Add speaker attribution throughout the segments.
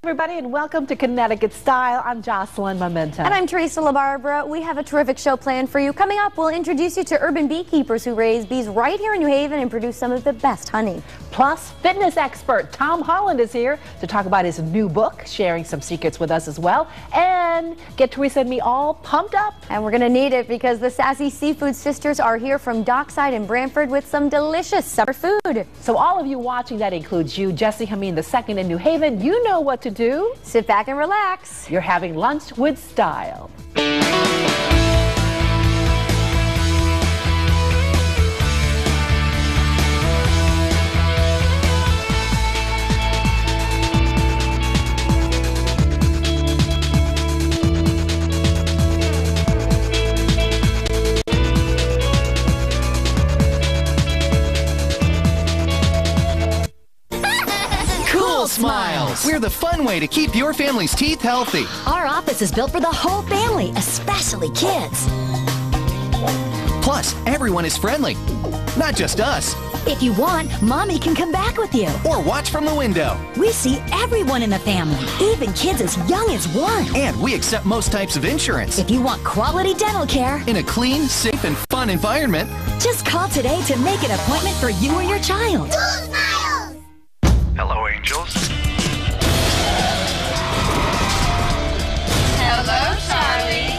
Speaker 1: everybody, and welcome to Connecticut Style. I'm Jocelyn Memento.
Speaker 2: And I'm Teresa LaBarbera. We have a terrific show planned for you. Coming up, we'll introduce you to urban beekeepers who raise bees right here in New Haven and produce some of the best honey.
Speaker 1: Plus, fitness expert Tom Holland is here to talk about his new book, sharing some secrets with us as well, and get Teresa and me all pumped up.
Speaker 2: And we're going to need it because the Sassy Seafood Sisters are here from Dockside and Branford with some delicious summer food.
Speaker 1: So all of you watching, that includes you, Jesse Hameen II in New Haven, you know what to do.
Speaker 2: Sit back and relax.
Speaker 1: You're having lunch with style.
Speaker 3: Smiles. We're the fun way to keep your family's teeth healthy.
Speaker 4: Our office is built for the whole family, especially kids.
Speaker 3: Plus, everyone is friendly, not just us.
Speaker 4: If you want, Mommy can come back with you.
Speaker 3: Or watch from the window.
Speaker 4: We see everyone in the family, even kids as young as 1.
Speaker 3: And we accept most types of insurance.
Speaker 4: If you want quality dental care
Speaker 3: in a clean, safe, and fun environment,
Speaker 4: just call today to make an appointment for you or your child.
Speaker 5: Hello, angels.
Speaker 6: Hello, Charlie.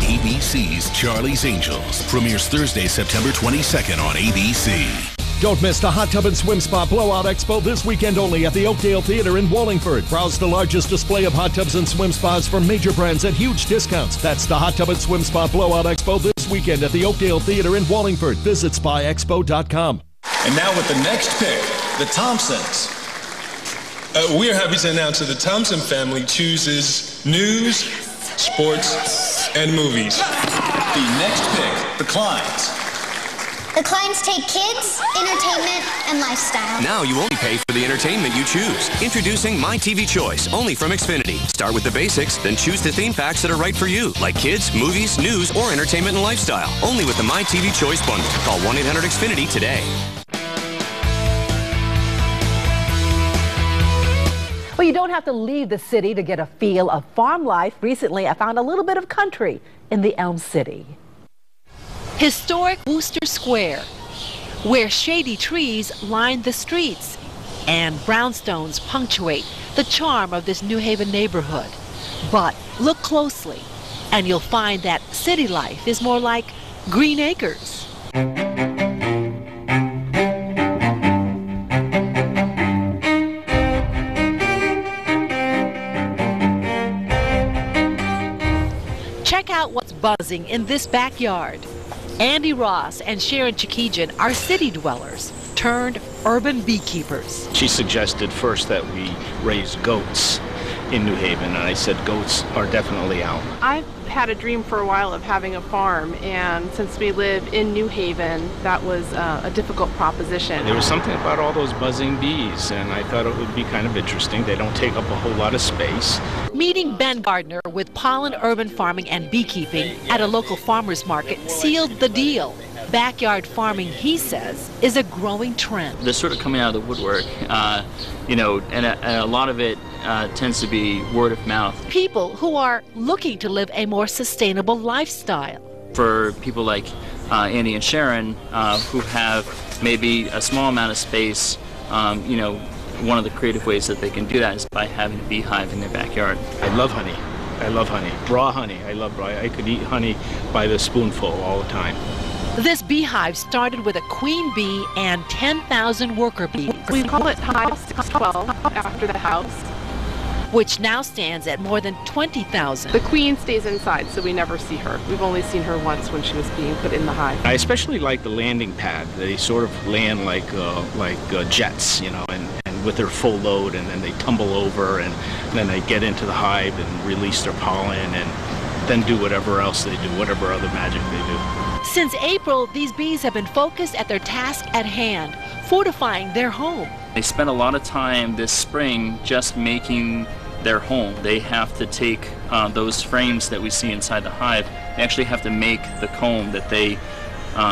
Speaker 7: ABC's Charlie's Angels premieres Thursday, September 22nd on ABC.
Speaker 8: Don't miss the Hot Tub and Swim Spa Blowout Expo this weekend only at the Oakdale Theater in Wallingford. Browse the largest display of hot tubs and swim spas from major brands at huge discounts. That's the Hot Tub and Swim Spa Blowout Expo this weekend at the Oakdale Theater in Wallingford. Visit spaexpo.com.
Speaker 9: And now with the next pick, the Thompsons. We are happy to announce that the Thompson family chooses news, sports, and movies. The next pick, the Kleins.
Speaker 10: The Kleins take kids, entertainment, and lifestyle.
Speaker 11: Now you only pay for the entertainment you choose. Introducing My TV Choice, only from Xfinity. Start with the basics, then choose the theme packs that are right for you, like kids, movies, news, or entertainment and lifestyle. Only with the My TV Choice bundle. Call 1-800-XFINITY today.
Speaker 1: Well, you don't have to leave the city to get a feel of farm life. Recently, I found a little bit of country in the Elm City.
Speaker 12: Historic Wooster Square, where shady trees line the streets and brownstones punctuate the charm of this New Haven neighborhood. But look closely, and you'll find that city life is more like Green Acres. Check out what's buzzing in this backyard. Andy Ross and Sharon Chikijan are city dwellers turned urban beekeepers.
Speaker 13: She suggested first that we raise goats in New Haven, and I said goats are definitely out.
Speaker 14: I've had a dream for a while of having a farm, and since we live in New Haven, that was a difficult proposition.
Speaker 13: There was something about all those buzzing bees, and I thought it would be kind of interesting. They don't take up a whole lot of space.
Speaker 12: Meeting Ben Gardner with Pollen Urban Farming and Beekeeping at a local farmer's market sealed the deal. Backyard farming, he says, is a growing trend.
Speaker 15: They're sort of coming out of the woodwork, you know, and a lot of it tends to be word of mouth.
Speaker 12: People who are looking to live a more sustainable lifestyle.
Speaker 15: For people like Andy and Sharon, who have maybe a small amount of space, you know, one of the creative ways that they can do that is by having a beehive in their backyard.
Speaker 13: I love honey. I love honey. Raw honey. I love raw. I could eat honey by the spoonful all the time.
Speaker 12: This beehive started with a queen bee and 10,000 worker bees.
Speaker 14: We call it Hive 612 after the house,
Speaker 12: which now stands at more than 20,000.
Speaker 14: The queen stays inside, so we never see her. We've only seen her once when she was being put in the hive.
Speaker 13: I especially like the landing pad. They sort of land like jets, you know, and with their full load, and then they tumble over, and then they get into the hive and release their pollen, and then do whatever else they do, whatever other magic they do.
Speaker 12: Since April, these bees have been focused at their task at hand, fortifying their home.
Speaker 15: They spent a lot of time this spring just making their home. They have to take those frames that we see inside the hive. They actually have to make the comb that they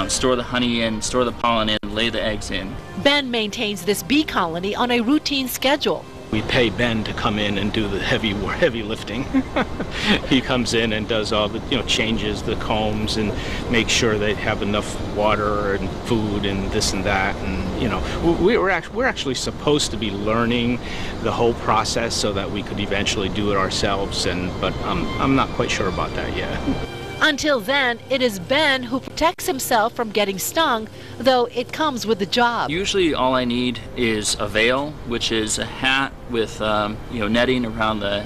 Speaker 15: store the honey in, store the pollen in, lay the eggs in.
Speaker 12: Ben maintains this bee colony on a routine schedule.
Speaker 13: We pay Ben to come in and do the heavy lifting. He comes in and does all the, changes the combs and makes sure they have enough water and food and this and that. And we're actually supposed to be learning the whole process so that we could eventually do it ourselves. But I'm not quite sure about that yet.
Speaker 12: Until then, it is Ben who protects himself from getting stung, though it comes with the job.
Speaker 15: Usually all I need is a veil, which is a hat with netting around the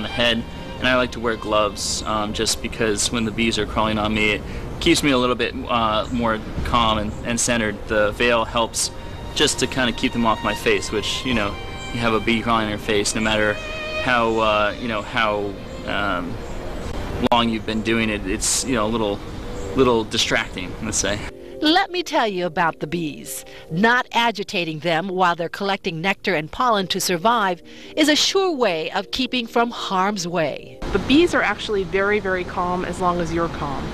Speaker 15: head, and I like to wear gloves just because when the bees are crawling on me, it keeps me a little bit more calm and centered. The veil helps just to kind of keep them off my face, which, you have a bee crawling on your face, no matter how long you've been doing it, it's a little distracting, let's say.
Speaker 12: Let me tell you about the bees. Not agitating them while they're collecting nectar and pollen to survive is a sure way of keeping from harm's way.
Speaker 14: The bees are actually very, very calm as long as you're calm.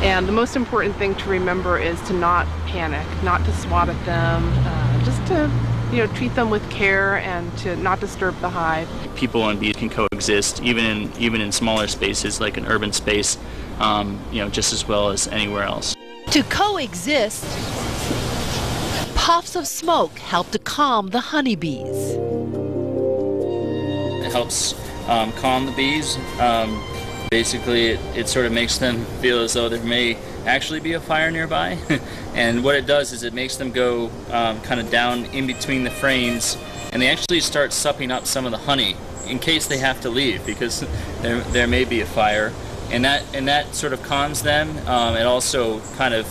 Speaker 14: And the most important thing to remember is to not panic, not to swat at them, just to treat them with care and to not disturb the hive.
Speaker 15: People and bees can coexist, even in smaller spaces like an urban space, just as well as anywhere else.
Speaker 12: To coexist, puffs of smoke help to calm the honeybees.
Speaker 15: It helps calm the bees. Basically, it sort of makes them feel as though there may actually be a fire nearby. And what it does is it makes them go kind of down in between the frames, and they actually start supping up some of the honey in case they have to leave, because there may be a fire. And that sort of calms them. It also kind of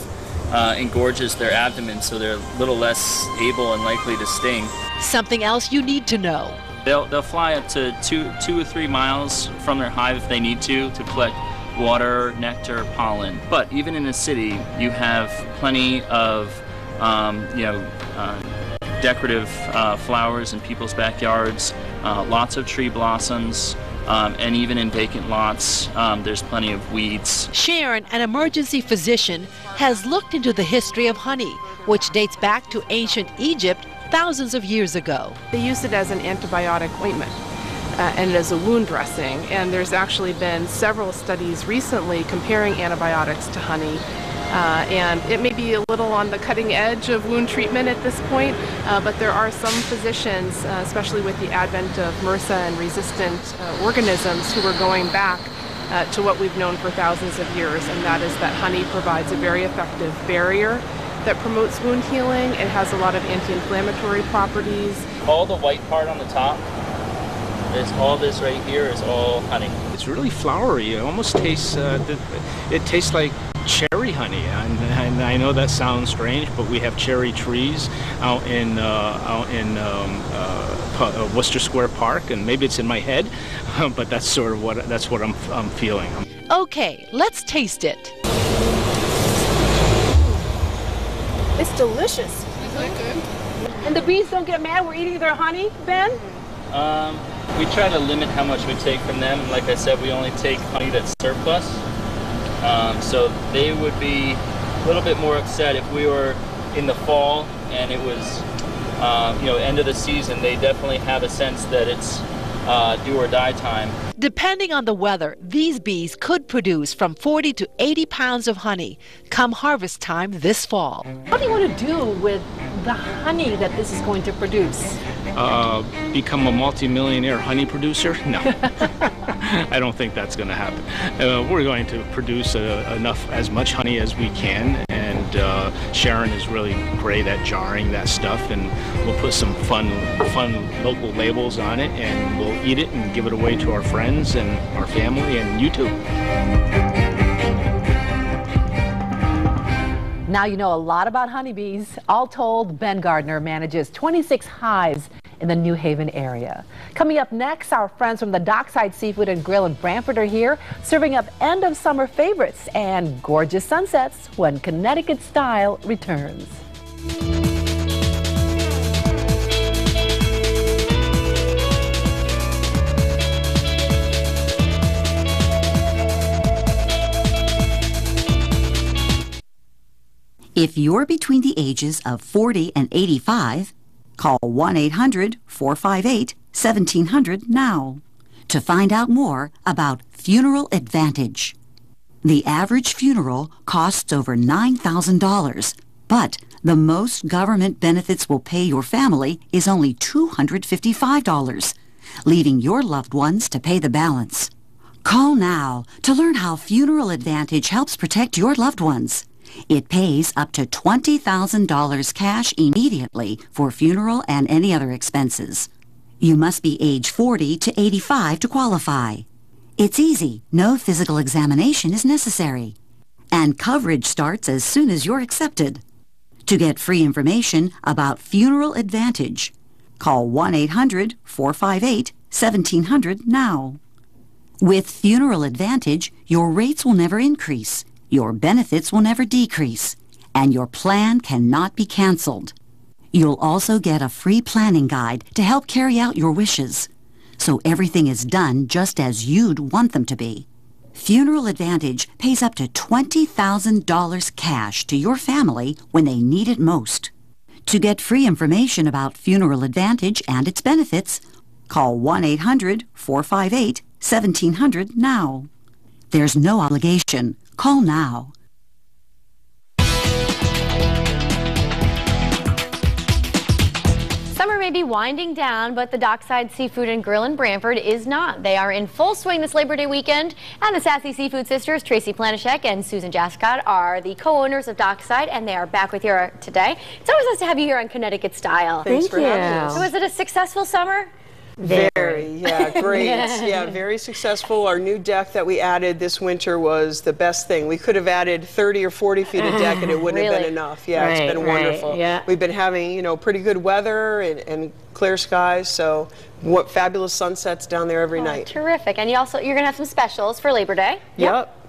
Speaker 15: engorges their abdomen, so they're a little less able and likely to sting.
Speaker 12: Something else you need to know.
Speaker 15: They'll fly up to 2 or 3 miles from their hive if they need to collect water, nectar, pollen. But even in a city, you have plenty of decorative flowers in people's backyards, lots of tree blossoms, and even in vacant lots, there's plenty of weeds.
Speaker 12: Sharon, an emergency physician, has looked into the history of honey, which dates back to ancient Egypt thousands of years ago.
Speaker 14: They used it as an antibiotic ointment and as a wound dressing, and there's actually been several studies recently comparing antibiotics to honey. And it may be a little on the cutting edge of wound treatment at this point, but there are some physicians, especially with the advent of MRSA and resistant organisms, who are going back to what we've known for thousands of years, and that is that honey provides a very effective barrier that promotes wound healing. It has a lot of anti-inflammatory properties.
Speaker 15: All the white part on the top, all this right here is all honey.
Speaker 13: It's really flowery. It almost tastes, it tastes like cherry honey, and I know that sounds strange, but we have cherry trees out in Worcester Square Park, and maybe it's in my head, but that's sort of what I'm feeling.
Speaker 12: Okay, let's taste it.
Speaker 1: It's delicious.
Speaker 14: Is that good?
Speaker 1: And the bees don't get mad we're eating their honey, Ben?
Speaker 15: We try to limit how much we take from them. Like I said, we only take honey that's surplus. So they would be a little bit more upset if we were in the fall and it was, end of the season. They definitely have a sense that it's do or die time.
Speaker 12: Depending on the weather, these bees could produce from 40 to 80 pounds of honey come harvest time this fall.
Speaker 1: What do you want to do with the honey that this is going to produce?
Speaker 13: Become a multi-millionaire honey producer? No. I don't think that's going to happen. We're going to produce as much honey as we can, and Sharon is really great at jarring that stuff, and we'll put some fun local labels on it, and we'll eat it and give it away to our friends and our family and you too.
Speaker 1: Now you know a lot about honeybees. All told, Ben Gardner manages 26 hives in the New Haven area. Coming up next, our friends from the Dockside Seafood and Grill in Brantford are here, serving up end of summer favorites and gorgeous sunsets when Connecticut Style returns.
Speaker 4: If you're between the ages of 40 and 85, call 1-800-458-1700 now to find out more about Funeral Advantage. The average funeral costs over $9,000, but the most government benefits will pay your family is only $255, leaving your loved ones to pay the balance. Call now to learn how Funeral Advantage helps protect your loved ones. It pays up to $20,000 cash immediately for funeral and any other expenses. You must be age 40 to 85 to qualify. It's easy. No physical examination is necessary. And coverage starts as soon as you're accepted. To get free information about Funeral Advantage, call 1-800-458-1700 now. With Funeral Advantage, your rates will never increase. Your benefits will never decrease, and your plan cannot be canceled. You'll also get a free planning guide to help carry out your wishes, so everything is done just as you'd want them to be. Funeral Advantage pays up to $20,000 cash to your family when they need it most. To get free information about Funeral Advantage and its benefits, call 1-800-458-1700 now. There's no obligation. Call now.
Speaker 2: Summer may be winding down, but the Dockside Seafood and Grill in Brantford is not. They are in full swing this Labor Day weekend, and the Sassy Seafood sisters, Tracy Planishek and Susan Jascott, are the co-owners of Dockside, and they are back with you today. It's always nice to have you here on Connecticut Style.
Speaker 5: Thanks for having us.
Speaker 2: So was it a successful summer?
Speaker 5: Very, yeah, great. Yeah, very successful. Our new deck that we added this winter was the best thing. We could have added 30 or 40 feet of deck and it wouldn't have been enough. Yeah, it's been wonderful.
Speaker 2: Yeah.
Speaker 5: We've been having, you know, pretty good weather and clear skies, so what fabulous sunsets down there every night.
Speaker 2: Terrific. And you're going to have some specials for Labor Day.
Speaker 5: Yep.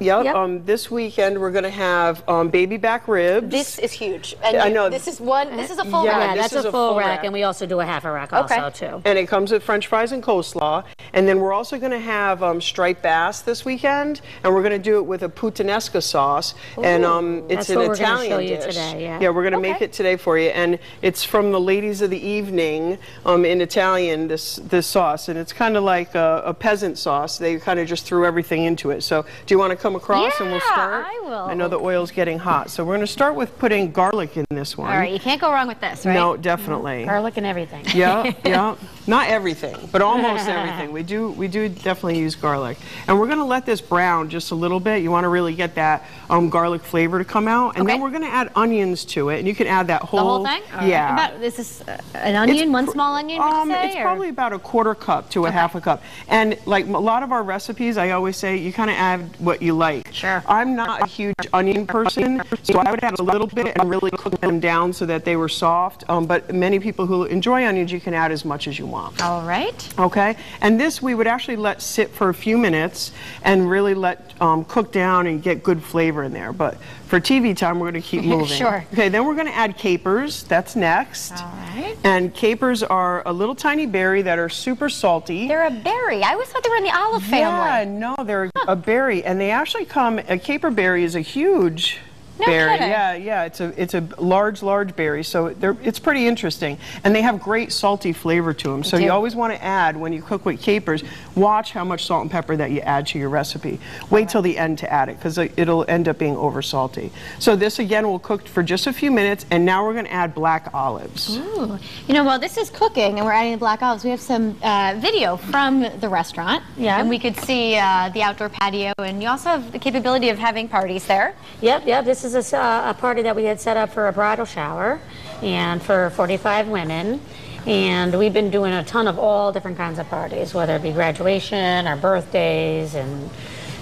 Speaker 5: This weekend we're going to have baby back ribs.
Speaker 2: This is huge. And
Speaker 5: I know.
Speaker 2: This is a full rack.
Speaker 6: Yeah, that's a full rack, and we also do a half a rack also too.
Speaker 5: And it comes with French fries and coleslaw. And then we're also going to have striped bass this weekend, and we're going to do it with a puttanesca sauce.
Speaker 6: Ooh,
Speaker 5: and it's an
Speaker 6: Italian
Speaker 5: Italian
Speaker 6: dish.
Speaker 5: today.
Speaker 6: Yeah,
Speaker 5: we're going to make it today for you, and it's from the ladies of the evening in Italian. This sauce, and it's kind of like a peasant sauce. They kind of just threw everything into it. So do you want to come across and we'll start?
Speaker 2: I will.
Speaker 5: I know the oil's getting hot, so we're going to start with putting garlic in this one.
Speaker 2: All right, you can't go wrong with this, right?
Speaker 5: No, definitely.
Speaker 6: Garlic and everything.
Speaker 5: Yeah. Not everything, but almost everything. We do definitely use garlic. And we're going to let this brown just a little bit. You want to really get that garlic flavor to come out. And then we're going to add onions to it. And you can add that whole...
Speaker 2: The whole thing?
Speaker 5: Yeah.
Speaker 2: This is an onion, one small onion, would you say?
Speaker 5: It's probably about a quarter cup to a half a cup. And like a lot of our recipes, I always say you kind of add what you like.
Speaker 2: Sure.
Speaker 5: I'm not a huge onion person, so I would add a little bit and really cook them down so that they were soft. But many people who enjoy onions, you can add as much as you want.
Speaker 2: All right.
Speaker 5: Okay. And this we would actually let sit for a few minutes and really let cook down and get good flavor in there. But for TV time, we're going to keep moving.
Speaker 2: Sure.
Speaker 5: Okay, then we're going to add capers. That's next.
Speaker 2: All right.
Speaker 5: And capers are a little tiny berry that are super salty.
Speaker 2: They're a berry. I always thought they were in the olive family.
Speaker 5: Yeah, no, they're a berry. And they actually come, a caper berry is a huge berry.
Speaker 2: Kidding.
Speaker 5: Yeah, it's a large berry, so it's pretty interesting. And they have great salty flavor to them. So you always want to add, when you cook with capers, watch how much salt and pepper that you add to your recipe. Wait till the end to add it, because it'll end up being over salty. So this again will cook for just a few minutes, and now we're going to add black olives.
Speaker 2: Ooh. You know, while this is cooking and we're adding the black olives, we have some video from the restaurant. Yeah. And we could see the outdoor patio, and you also have the capability of having parties there.
Speaker 6: Yep. This is a party that we had set up for a bridal shower and for 45 women. And we've been doing a ton of all different kinds of parties, whether it be graduation or birthdays and,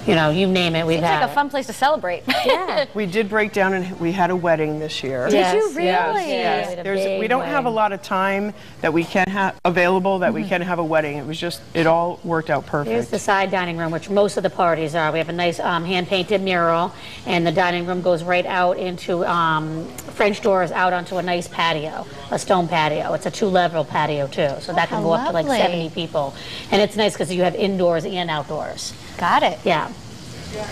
Speaker 6: you know, you name it, we've had.
Speaker 2: Seems like a fun place to celebrate.
Speaker 6: Yeah.
Speaker 5: We did break down and we had a wedding this year.
Speaker 2: Did you really?
Speaker 5: Yes. We don't have a lot of time that we can have available that we can have a wedding. It was just, it all worked out perfect.
Speaker 6: Here's the side dining room, which most of the parties are. We have a nice hand-painted mural, and the dining room goes right out into French doors out onto a nice patio, a stone patio. It's a 2-level patio too, so that can go up to like 70 people. And it's nice because you have indoors and outdoors.
Speaker 2: Got it.
Speaker 6: Yeah.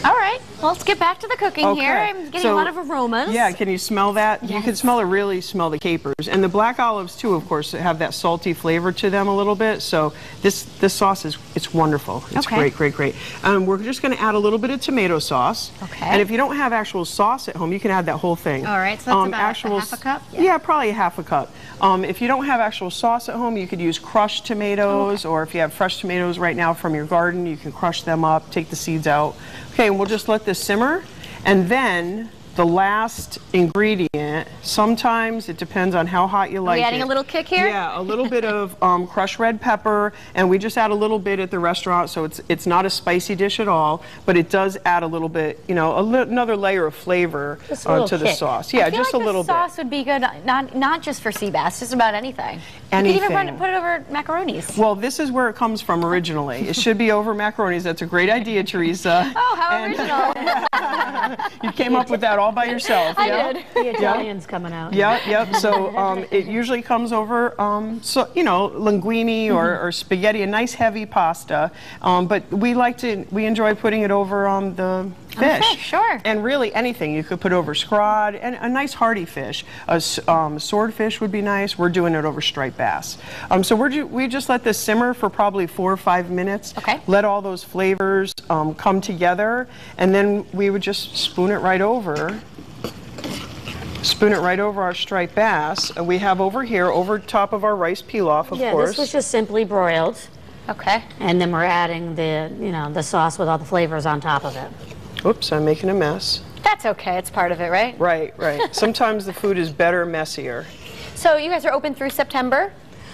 Speaker 2: All right, well, let's get back to the cooking here. I'm getting a lot of aromas.
Speaker 5: Yeah, can you smell that?
Speaker 2: Yes.
Speaker 5: You can really smell the capers. And the black olives, too, of course, have that salty flavor to them a little bit. So this sauce it's wonderful. It's great, great, great. We're just going to add a little bit of tomato sauce.
Speaker 2: Okay.
Speaker 5: And if you don't have actual sauce at home, you can add that whole thing.
Speaker 2: All right, so that's about a half a cup?
Speaker 5: Yeah, probably a half a cup. If you don't have actual sauce at home, you could use crushed tomatoes, or if you have fresh tomatoes right now from your garden, you can crush them up, take the seeds out. Okay, and we'll just let this simmer, and then the last ingredient, sometimes it depends on how hot you like it.
Speaker 2: Are we adding a little kick here?
Speaker 5: Yeah, a little bit of crushed red pepper, and we just add a little bit at the restaurant, so it's not a spicy dish at all, but it does add a little bit, you know, another layer of flavor to the sauce. Yeah, just a little bit.
Speaker 2: I feel like the sauce would be good, not just for sea bass, just about anything.
Speaker 5: Anything.
Speaker 2: You could even put it over macaronis.
Speaker 5: Well, this is where it comes from originally. It should be over macaronis. That's a great idea, Teresa.
Speaker 2: Oh, how original.
Speaker 5: You came up with that all by yourself.
Speaker 6: I did. The Italian's coming out.
Speaker 5: Yep. So it usually comes over, linguine or spaghetti, a nice heavy pasta. But we enjoy putting it over the fish.
Speaker 2: Okay, sure.
Speaker 5: And really anything. You could put over scrod and a nice hearty fish. A swordfish would be nice. We're doing it over striped bass. So we just let this simmer for probably 4 or 5 minutes.
Speaker 2: Okay.
Speaker 5: Let all those flavors come together, and then we would just spoon it right over. Spoon it right over our striped bass. We have over here, over top of our rice pilaf, of course.
Speaker 6: Yeah, this was just simply broiled.
Speaker 2: Okay.
Speaker 6: And then we're adding the sauce with all the flavors on top of it.
Speaker 5: Oops, I'm making a mess.
Speaker 2: That's okay, it's part of it, right?
Speaker 5: Right. Sometimes the food is better, messier.
Speaker 2: So you guys are open through September?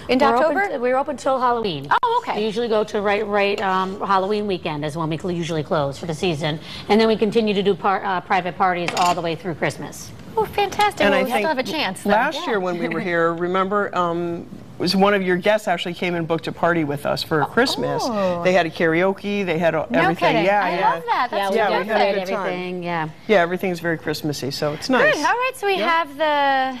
Speaker 2: Into October?
Speaker 6: We're open till Halloween.
Speaker 2: Oh, okay.
Speaker 6: We usually go to Halloween weekend is when we usually close for the season. And then we continue to do private parties all the way through Christmas.
Speaker 2: Oh, fantastic.
Speaker 5: And
Speaker 2: well,
Speaker 5: I
Speaker 2: we
Speaker 5: think
Speaker 2: still have a chance. Then.
Speaker 5: Last year when we were here, remember, was one of your guests actually came and booked a party with us for Christmas.
Speaker 2: Oh.
Speaker 5: They had a karaoke, they had everything.
Speaker 2: No kidding.
Speaker 5: Yeah,
Speaker 2: I love that. That's
Speaker 5: we had a good
Speaker 6: everything.
Speaker 5: time.
Speaker 6: Yeah,
Speaker 5: everything's very Christmassy, so it's nice.
Speaker 2: Good. All right, so we have the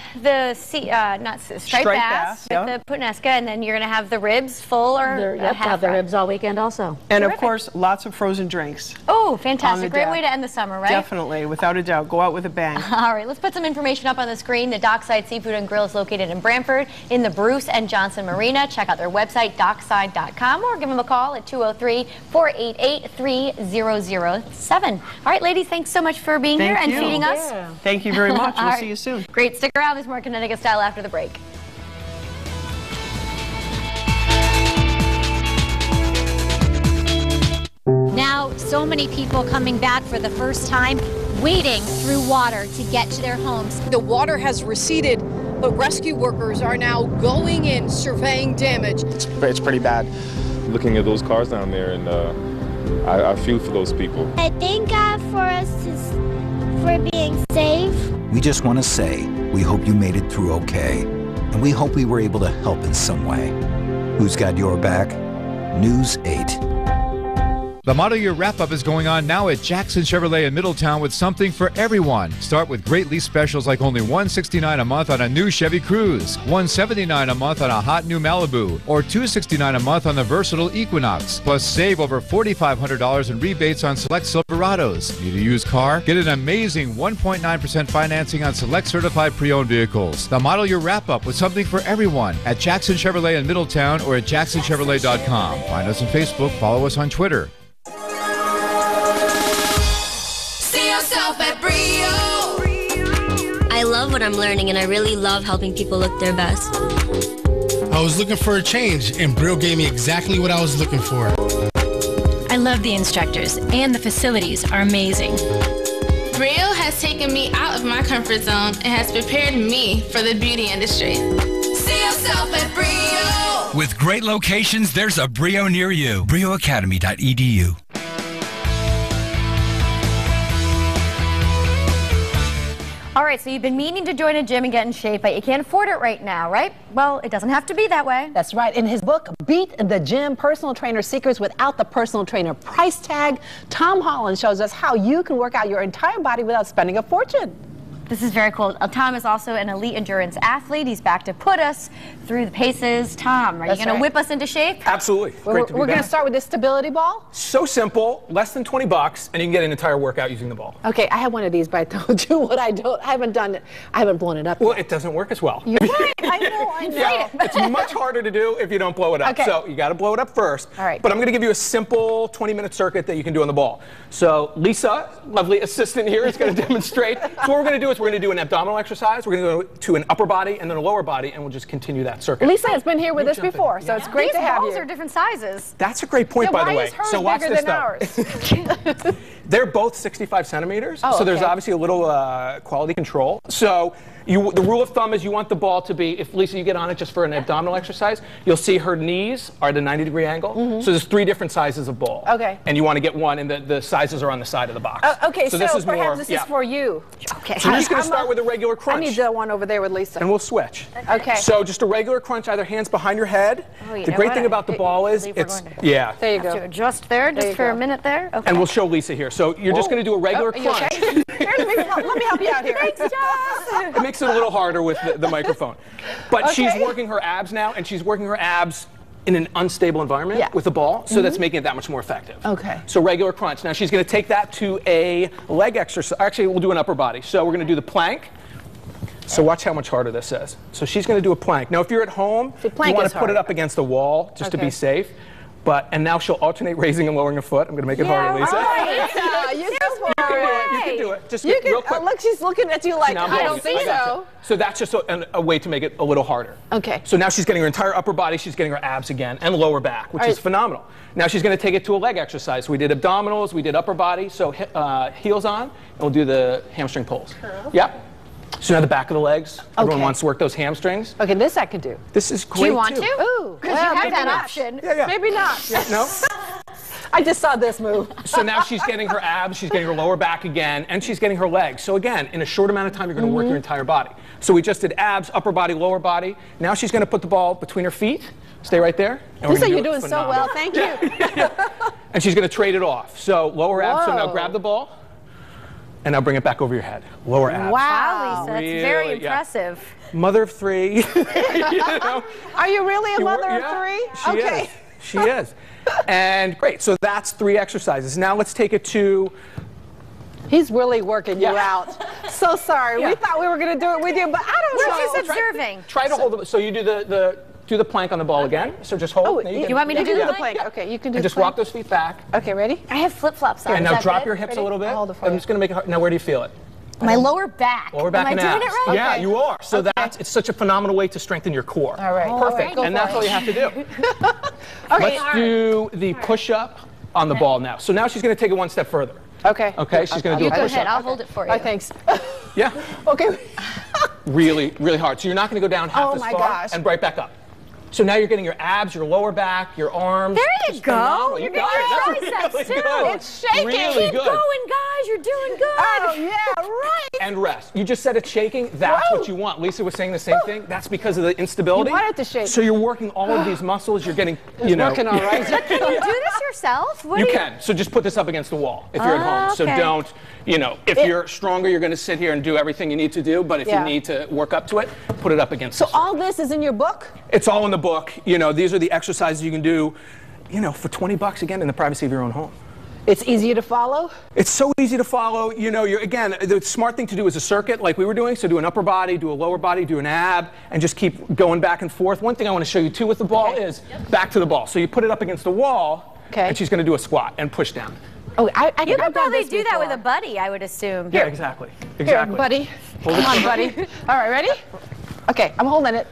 Speaker 2: striped bass with the puttanesca, and then you're going to have the ribs full or
Speaker 6: have the ribs all weekend also.
Speaker 5: And of course, lots of frozen drinks.
Speaker 2: Oh, fantastic. Great way to end the summer, right?
Speaker 5: Definitely, without a doubt. Go out with a bang.
Speaker 2: All right, let's put some information up on the screen. The Dockside Seafood and Grill is located in Brantford in the Bruce and Johnson Marina. Check out their website, dockside.com, or give them a call at 203-488-3007. All right, ladies, thanks so much for being here and feeding us.
Speaker 5: Thank you very much. We'll see you soon.
Speaker 2: Great. Stick around. There's more Connecticut Style after the break.
Speaker 16: Now, so many people coming back for the first time, wading through water to get to their homes.
Speaker 17: The water has receded, but rescue workers are now going in, surveying damage.
Speaker 18: It's pretty bad. Looking at those cars down there, and I feel for those people.
Speaker 19: I thank God for being safe.
Speaker 20: We just want to say we hope you made it through okay, and we hope we were able to help in some way. Who's got your back? News 8.
Speaker 21: The Model Year Wrap-Up is going on now at Jackson Chevrolet in Middletown with something for everyone. Start with great lease specials like only $169 a month on a new Chevy Cruze, $179 a month on a hot new Malibu, or $269 a month on the versatile Equinox. Plus, save over $4,500 in rebates on select Silverados. Need a used car? Get an amazing 1.9% financing on select certified pre-owned vehicles. The Model Year Wrap-Up with something for everyone at Jackson Chevrolet in Middletown or at jacksonchevrolet.com. Find us on Facebook, follow us on Twitter.
Speaker 22: At Brio. I love what I'm learning, and I really love helping people look their best.
Speaker 23: I was looking for a change, and Brio gave me exactly what I was looking for.
Speaker 24: I love the instructors, and the facilities are amazing.
Speaker 25: Brio has taken me out of my comfort zone and has prepared me for the beauty industry. See yourself at Brio.
Speaker 26: With great locations, there's a Brio near you. BrioAcademy.edu.
Speaker 2: All right, so you've been meaning to join a gym and get in shape, but you can't afford it right now, right? Well, it doesn't have to be that way.
Speaker 1: That's right. In his book, Beat the Gym, Personal Trainer Secrets Without the Personal Trainer Price Tag, Tom Holland shows us how you can work out your entire body without spending a fortune.
Speaker 2: This is very cool. Tom is also an elite endurance athlete. He's back to put us through the paces. Tom, are you going to whip us into shape?
Speaker 3: Absolutely. Great to be
Speaker 1: We're going
Speaker 3: back.
Speaker 1: to start with this stability ball.
Speaker 3: So simple, less than $20, and you can get an entire workout using the ball.
Speaker 1: Okay, I have one of these, but I told you what I haven't done it. I haven't blown it up.
Speaker 3: Well, it doesn't work as well.
Speaker 1: You're right. I know.
Speaker 3: It's much harder to do if you don't blow it up.
Speaker 1: Okay.
Speaker 3: So you got to blow it up first.
Speaker 1: All right.
Speaker 3: But I'm going to give you a simple 20-minute circuit that you can do on the ball. So Lisa, lovely assistant here, is going to demonstrate. So what we're going to do is we're going to do an abdominal exercise. We're going to go to an upper body and then a lower body, and we'll just continue that circuit.
Speaker 1: Lisa has been here with us before, so it's great to have you.
Speaker 2: These balls are different sizes.
Speaker 3: That's a great point, by the way. So watch this
Speaker 1: though.
Speaker 3: They're both 65 centimeters,
Speaker 1: Oh,
Speaker 3: so there's
Speaker 1: okay.
Speaker 3: obviously a little quality control. So the rule of thumb is you want the ball to be, if Lisa, you get on it just for an abdominal exercise, you'll see her knees are at a 90-degree angle. So there's 3 different sizes of ball.
Speaker 1: Okay.
Speaker 3: And you want to get one, and the sizes are on the side of the box.
Speaker 1: Okay, so
Speaker 3: this is
Speaker 1: perhaps
Speaker 3: more,
Speaker 1: this is for you. Okay.
Speaker 3: So we're just going to start with a regular crunch.
Speaker 1: I need the one over there with Lisa.
Speaker 3: And we'll switch.
Speaker 1: Okay.
Speaker 3: So just a regular crunch, either hands behind your head. The great thing about the ball is it's, yeah.
Speaker 2: There you go. Have to adjust there just for a minute there. Okay.
Speaker 3: And we'll show Lisa here. So you're just going to do a regular crunch.
Speaker 1: Okay? Here, let me help you out here.
Speaker 2: Thanks, Joss.
Speaker 3: It makes it a little harder with the microphone. But she's
Speaker 1: Okay.
Speaker 3: working her abs now, and she's working her abs in an unstable environment with the ball, so that's making it that much more effective.
Speaker 1: Okay.
Speaker 3: So regular crunch. Now she's going to take that to a leg exercise. Actually, we'll do an upper body. So we're going to do the plank. So watch how much harder this is. So she's going to do a plank. Now if you're at home, you want to put it up against a wall just to be safe. And now she'll alternate raising and lowering a foot. I'm going to make it harder, Lisa.
Speaker 1: You
Speaker 3: can do it. Just real quick.
Speaker 1: Look, she's looking at you like,
Speaker 3: Now I'm
Speaker 1: I
Speaker 3: holding
Speaker 1: don't
Speaker 3: it.
Speaker 1: think
Speaker 3: I got
Speaker 1: so.
Speaker 3: you. So that's just a way to make it a little harder.
Speaker 1: Okay.
Speaker 3: So now she's getting her entire upper body, she's getting her abs again, and lower back, which is phenomenal. Now she's going to take it to a leg exercise. We did abdominals, we did upper body, so heels on, and we'll do the hamstring pulls. Yep. So now the back of the legs. Everyone wants to work those hamstrings.
Speaker 1: Okay, this I can do.
Speaker 3: This is great,
Speaker 2: Do you want
Speaker 3: too.
Speaker 2: to?
Speaker 1: Ooh.
Speaker 2: Because you have that option.
Speaker 1: Maybe not.
Speaker 3: Yeah, no?
Speaker 1: I just saw this move.
Speaker 3: So now she's getting her abs, she's getting her lower back again, and she's getting her legs. So again, in a short amount of time, you're going to work your entire body. So we just did abs, upper body, lower body. Now she's going to put the ball between her feet. Stay right there. And
Speaker 1: Lisa, you're doing so well. Thank you.
Speaker 3: And she's going to trade it off. So lower abs, so now grab the ball. And now bring it back over your head. Lower abs.
Speaker 2: Wow, Lisa, that's very
Speaker 3: Really,
Speaker 2: impressive.
Speaker 3: Mother of 3.
Speaker 1: Are you really a mother of 3?
Speaker 3: She is. She is. And great. So that's 3 exercises. Now let's take it to.
Speaker 1: He's really working you out. So sorry. We thought we were going to do it with you, but I don't know.
Speaker 2: We're just observing.
Speaker 3: Try to hold it. So you do do the plank on the ball again. So just hold.
Speaker 1: Oh,
Speaker 3: you
Speaker 1: want me to do the plank? Okay, you can do
Speaker 3: and
Speaker 1: the
Speaker 3: just
Speaker 1: plank.
Speaker 3: walk those feet back.
Speaker 1: Okay, ready?
Speaker 2: I have flip-flops on.
Speaker 3: And
Speaker 2: Is
Speaker 3: now
Speaker 2: that
Speaker 3: drop
Speaker 2: good?
Speaker 3: your hips
Speaker 2: Ready?
Speaker 3: a little bit.
Speaker 1: I'll hold it for
Speaker 3: I'm
Speaker 1: you.
Speaker 3: just going to make it hard. Now where do you feel it?
Speaker 2: My lower back.
Speaker 3: Lower back
Speaker 2: Am
Speaker 3: and
Speaker 2: I doing
Speaker 3: abs.
Speaker 2: it right?
Speaker 3: Yeah,
Speaker 2: Okay.
Speaker 3: you are. So it's such a phenomenal way to strengthen your core.
Speaker 1: All right.
Speaker 3: Perfect.
Speaker 1: Go
Speaker 3: And
Speaker 1: for
Speaker 3: that's
Speaker 1: it.
Speaker 3: all you have to do.
Speaker 1: Okay.
Speaker 3: Let's do the push-up on the ball now. So now she's going to take it one step further.
Speaker 1: Okay.
Speaker 3: Okay, she's going to do a
Speaker 2: Go
Speaker 3: push-up.
Speaker 2: ahead. I'll hold it for you.
Speaker 1: Oh, thanks.
Speaker 3: Yeah.
Speaker 1: Okay.
Speaker 3: Really, really hard. So you're not going to go down half
Speaker 1: Oh
Speaker 3: as
Speaker 1: my
Speaker 3: far
Speaker 1: gosh.
Speaker 3: and right back up. So now you're getting your abs, your lower back, your arms.
Speaker 2: There you
Speaker 3: Just
Speaker 2: go.
Speaker 3: phenomenal.
Speaker 2: You're
Speaker 3: You got
Speaker 2: getting
Speaker 3: it.
Speaker 2: your
Speaker 3: That's
Speaker 2: triceps
Speaker 3: really
Speaker 2: too.
Speaker 3: good.
Speaker 1: It's shaking.
Speaker 3: Really
Speaker 2: Keep
Speaker 3: good.
Speaker 2: going, guys. You're doing good.
Speaker 1: Oh, yeah, right.
Speaker 3: And rest. You just said it's shaking. That's what you want. Lisa was saying the same thing. That's because of the instability.
Speaker 1: You want it to shake.
Speaker 3: So you're working all of these muscles. You're getting, you know.
Speaker 1: Working all right.
Speaker 2: Can you do this yourself? What
Speaker 3: You
Speaker 2: do
Speaker 3: can. So just put this up against the wall if you're at home. So
Speaker 2: Okay.
Speaker 3: don't, you know, if you're stronger, you're going to sit here and do everything you need to do. But if you need to work up to it, put it up against
Speaker 1: So
Speaker 3: the
Speaker 1: all this is in your book?
Speaker 3: It's all in the book. You know, these are the exercises you can do, you know, for $20 again in the privacy of your own home.
Speaker 1: It's easier to follow?
Speaker 3: It's so easy to follow. You know, again, the smart thing to do is a circuit like we were doing. So do an upper body, do a lower body, do an ab, and just keep going back and forth. One thing I want to show you too with the ball is back to the ball. So you put it up against the wall, and she's going to do a squat and push down.
Speaker 1: Oh,
Speaker 2: You could probably do that with a buddy, I would assume.
Speaker 3: Yeah, exactly.
Speaker 1: Here,
Speaker 3: Exactly.
Speaker 1: buddy.
Speaker 3: Hold it
Speaker 1: Come on,
Speaker 3: for-
Speaker 1: buddy. All right, ready? Okay, I'm holding it.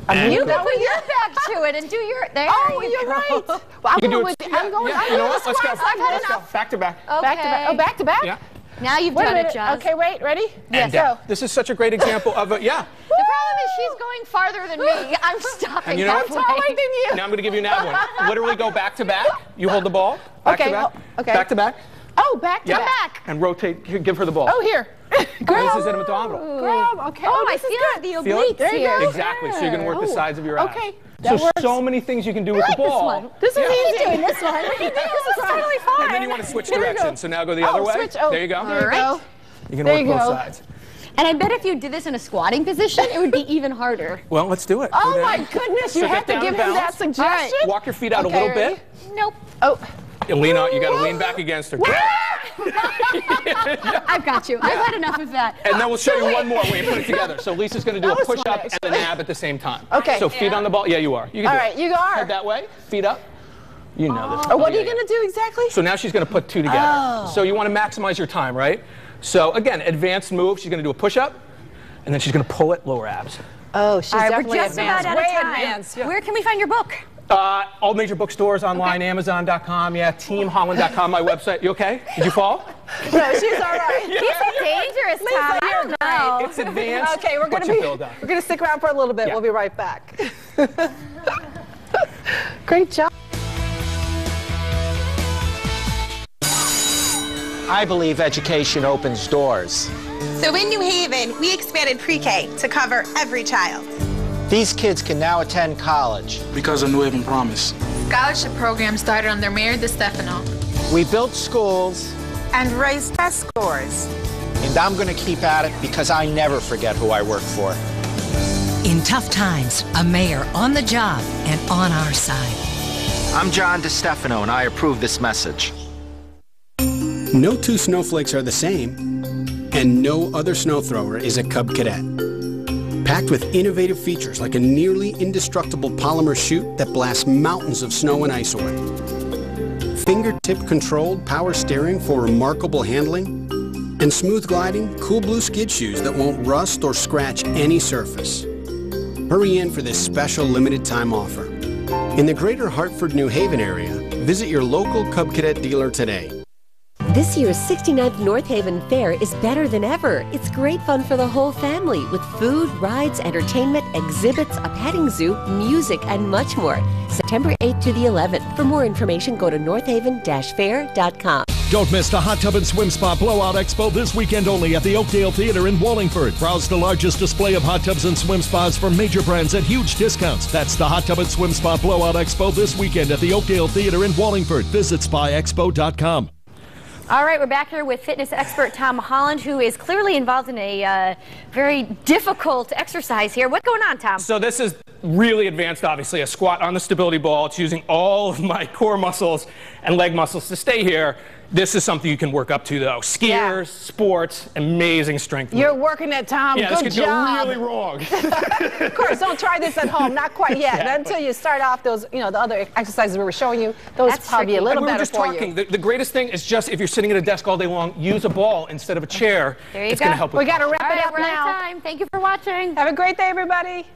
Speaker 3: And
Speaker 2: You
Speaker 3: go.
Speaker 2: can put your back to it and do your. There
Speaker 1: Oh,
Speaker 2: you
Speaker 1: you're
Speaker 2: go.
Speaker 1: right. Well, I'm
Speaker 3: You can
Speaker 1: going
Speaker 3: do
Speaker 1: with
Speaker 3: it.
Speaker 1: you. I'm going.
Speaker 3: Yeah,
Speaker 1: I'm
Speaker 3: you know
Speaker 1: going
Speaker 3: what? Let's go.
Speaker 1: squats. I've had
Speaker 3: Let's go.
Speaker 1: enough.
Speaker 3: Back to back.
Speaker 1: Back to back. Oh, back to back?
Speaker 3: Yeah.
Speaker 2: Now you've
Speaker 1: Wait a
Speaker 2: done it,
Speaker 1: minute.
Speaker 2: Joss.
Speaker 1: Okay, wait. Ready?
Speaker 3: And
Speaker 1: Go.
Speaker 3: this is such a great example of a, yeah.
Speaker 2: The problem is she's going farther than me. I'm stopping
Speaker 3: And you know what?
Speaker 2: halfway.
Speaker 1: Taller than you.
Speaker 3: Now I'm going to give you an ab one. Literally go back to back. You hold the ball. Back
Speaker 1: Okay,
Speaker 3: to back.
Speaker 1: okay.
Speaker 3: Back to back.
Speaker 1: Oh, back to
Speaker 3: Yeah.
Speaker 1: back.
Speaker 3: And rotate. Here, give her the ball.
Speaker 1: Oh, here.
Speaker 3: And this is an abdominal.
Speaker 1: Grab. Okay.
Speaker 2: Oh, I
Speaker 1: this is
Speaker 2: feel
Speaker 1: good.
Speaker 2: the
Speaker 3: Feel it?
Speaker 2: obliques here.
Speaker 3: Exactly. So you're going to work the
Speaker 1: Oh,
Speaker 3: sides of your abs.
Speaker 1: okay.
Speaker 3: So
Speaker 1: That works.
Speaker 3: so many things you can do with the ball.
Speaker 1: This is easy.
Speaker 2: doing this one. This is totally fine.
Speaker 3: And then you want to switch
Speaker 1: Here we go.
Speaker 3: directions. So now go the other way.
Speaker 1: Switch. Oh,
Speaker 3: There you go.
Speaker 1: There you go.
Speaker 3: You can work both sides.
Speaker 2: And I bet if you did this in a squatting position, it would be even harder.
Speaker 3: Well, let's do it.
Speaker 1: Oh my goodness, you have to give him that suggestion?
Speaker 3: Right. Walk your feet out a little bit.
Speaker 2: Nope.
Speaker 1: Oh.
Speaker 3: And lean out, you gotta lean back against her.
Speaker 2: I've got you. I've had enough of that.
Speaker 3: And then we'll show you one more when you put it together. So Lisa's gonna do a push-up and an ab at the same time.
Speaker 1: Okay.
Speaker 3: So feet on the ball. Yeah, you are. You can
Speaker 1: All
Speaker 3: do
Speaker 1: right,
Speaker 3: it.
Speaker 1: you are.
Speaker 3: Head that way, feet up. You know this.
Speaker 1: What are you gonna do exactly?
Speaker 3: So now she's gonna put two together.
Speaker 1: Oh.
Speaker 3: So you wanna maximize your time, right? So again, advanced move. She's gonna do a push-up, and then she's gonna pull it, lower abs.
Speaker 1: Oh, she's definitely
Speaker 2: we're just
Speaker 1: advanced.
Speaker 2: about out of
Speaker 1: Way
Speaker 2: time.
Speaker 1: advanced. Yeah.
Speaker 2: Where can we find your book?
Speaker 3: All major bookstores online, Amazon.com, yeah, TeamHolland.com, my website. You okay? Did you fall?
Speaker 1: No, she's all right.
Speaker 2: He's so dangerous, Tom. I don't know.
Speaker 3: It's advanced.
Speaker 1: Okay, we're gonna stick around for a little bit.
Speaker 3: Yeah.
Speaker 1: We'll be right back. Great job.
Speaker 7: I believe education opens doors.
Speaker 8: So in New Haven, we expanded pre-K to cover every child.
Speaker 7: These kids can now attend college.
Speaker 9: Because of New Haven Promise.
Speaker 8: Scholarship program started under Mayor DeStefano.
Speaker 7: We built schools.
Speaker 8: And raised test scores.
Speaker 7: And I'm going to keep at it because I never forget who I work for.
Speaker 10: In tough times, a mayor on the job and on our side.
Speaker 7: I'm John DeStefano, and I approve this message.
Speaker 11: No two snowflakes are the same, and no other snow thrower is a Cub Cadet. Packed with innovative features like a nearly indestructible polymer chute that blasts mountains of snow and ice away. Fingertip-controlled power steering for remarkable handling, and smooth gliding, cool blue skid shoes that won't rust or scratch any surface. Hurry in for this special limited-time offer. In the greater Hartford, New Haven area, visit your local Cub Cadet dealer today.
Speaker 14: This year's 69th North Haven Fair is better than ever. It's great fun for the whole family with food, rides, entertainment, exhibits, a petting zoo, music, and much more. September 8th to the 11th. For more information, go to northaven-fair.com.
Speaker 27: Don't miss the Hot Tub and Swim Spa Blowout Expo this weekend only at the Oakdale Theater in Wallingford. Browse the largest display of hot tubs and swim spas from major brands at huge discounts. That's the Hot Tub and Swim Spa Blowout Expo this weekend at the Oakdale Theater in Wallingford. Visit spaexpo.com.
Speaker 2: All right, we're back here with fitness expert Tom Holland, who is clearly involved in a very difficult exercise here. What's going on, Tom?
Speaker 3: So this is really advanced, obviously, a squat on the stability ball. It's using all of my core muscles and leg muscles to stay here. This is something you can work up to, though. Skiers, sports, amazing strength.
Speaker 1: You're working it, Tom.
Speaker 3: Yeah,
Speaker 1: Good
Speaker 3: this
Speaker 1: job.
Speaker 3: could go really wrong.
Speaker 1: Of course, don't try this at home. Not quite yet.
Speaker 3: Exactly.
Speaker 1: Not until you start off those, the other exercises we were showing you. Those probably a little better for you.
Speaker 3: The greatest thing is just if you're sitting at a desk all day long, use a ball instead of a chair.
Speaker 2: There you
Speaker 3: it's
Speaker 2: go.
Speaker 3: going to help with
Speaker 1: We got to wrap it up
Speaker 2: we're
Speaker 1: now.
Speaker 2: out of time. Thank you for watching.
Speaker 1: Have a great day, everybody.